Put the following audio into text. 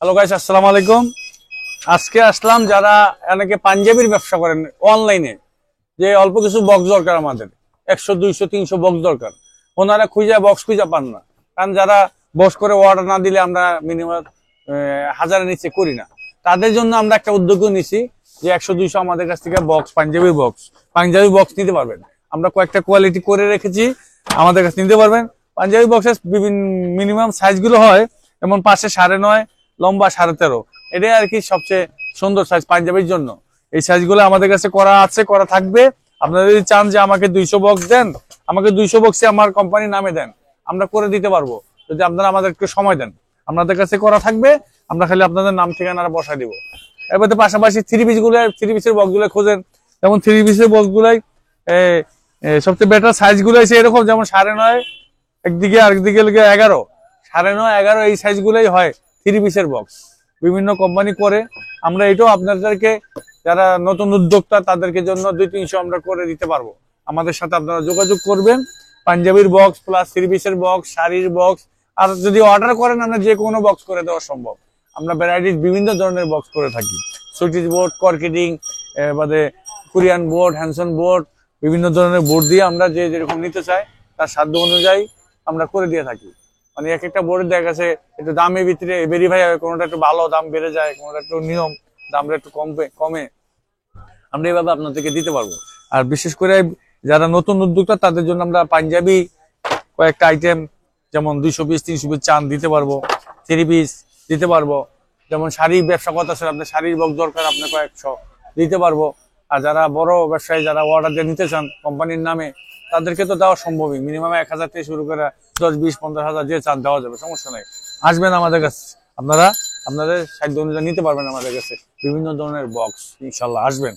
Hello guys, আসসালামু আলাইকুম। আজকে আসলাম যারা অনেকে পাঞ্জাবির ব্যবসা করেন অনলাইনে, যে অল্প কিছু বক্স দরকার, আমাদের 100 200 300 বক্স দরকার। ওনারা বক্স খুঁজে পান না, কারণ যারা বক্স করে অর্ডার না দিলে আমরা মিনিমাম 1000-এর নিচে করি না। তাদের জন্য আমরা একটা উদ্যোগ নিছি যে 100 200 আমাদের কাছ থেকে বক্স, পাঞ্জাবি বক্স নিতে পারবেন। আমরা কয়েকটা কোয়ালিটি করে রেখেছি, আমাদের কাছে নিতে পারবেন। পাঞ্জাবি বক্সের বিভিন্ন মিনিমাম সাইজগুলো হয় যেমন পাশে 9.5, লম্বা 13.5। এটাই আর কি সবচেয়ে সুন্দর সাইজ পাঞ্জাবির জন্য। এই সাইজগুলো আমাদের কাছে করা থাকবে। আপনারা যদি চান যে আমাকে 200 বক্স দেন, আমাকে 200 বক্সে আমার কোম্পানির নামে দেন, আমরা করে দিতে পারবো। যদি আপনারা আমাদের একটু সময় দেন, আপনাদের কাছে করা থাকবে, আমরা খালি আপনাদের নাম ঠিকানা বসাই দিব। এবারে পাশাপাশি থ্রি পিসের বক্স গুলো খোঁজেন, যেমন থ্রি পিসের বক্স গুলাই সবচেয়ে বেটার সাইজ গুলো আছে এরকম, যেমন 9.5 একদিকে, আরেকদিকে 11, 9.5 11 এই সাইজ গুলাই হয় থ্রি পিসের বক্স। বিভিন্ন কোম্পানি করে। আমরা এটাও আপনাদেরকে, যারা নতুন উদ্যোক্তা তাদেরকে জন্য 200-300 আমরা করে দিতে পারবো। আমাদের সাথে আপনারা যোগাযোগ করবেন। পাঞ্জাবির বক্স প্লাস থ্রি পিসের বক্স, শাড়ির বক্স, আর যদি অর্ডার করেন আমরা যে কোনো বক্স করে দেওয়া সম্ভব। আমরা ভ্যারাইটিস বিভিন্ন ধরনের বক্স করে থাকি। সুইটিস বোর্ড, কর্কেটিং, বাদে কোরিয়ান বোর্ড, হ্যানসন বোর্ড, বিভিন্ন ধরনের বোর্ড দিয়ে আমরা যে যেরকম নিতে চাই তার সাধ্য অনুযায়ী আমরা করে দিয়ে থাকি। মানে এক একটা বোর্ডের দেখা গেছে একটু দামের ভিতরে ভেরিফাই হয়, কোনোটা একটু ভালো দাম বেড়ে যায়, কোনোটা একটু নিয়ম দামটা একটু কমে আমরা এইভাবে আপনাদেরকে দিতে পারবো। আর বিশেষ করে যারা নতুন উদ্যোক্তা তাদের জন্য আমরা পাঞ্জাবি কয়েকটা আইটেম, যেমন 200 পিস 300 পিস চান দিতে পারবো, থ্রি পিস দিতে পারবো। যেমন শাড়ি ব্যবসা কথা আছে, আপনার শাড়ির বক্স দরকার, আপনার 100 দিতে পারবো। আর যারা বড় ব্যবসায়ী, যারা অর্ডার দিয়ে নিতে চান কোম্পানির নামে, তাদেরকে তো দেওয়া সম্ভবই। মিনিমাম 1000 থেকে শুরু করে 10 20 50,000 যে চান দেওয়া যাবে, সমস্যা নাই। আসবেন আমাদের কাছে, আপনারা আপনাদের সাধ্য অনুযায়ী নিতে পারবেন আমাদের কাছে বিভিন্ন ধরনের বক্স। ইনশাল্লাহ আসবেন।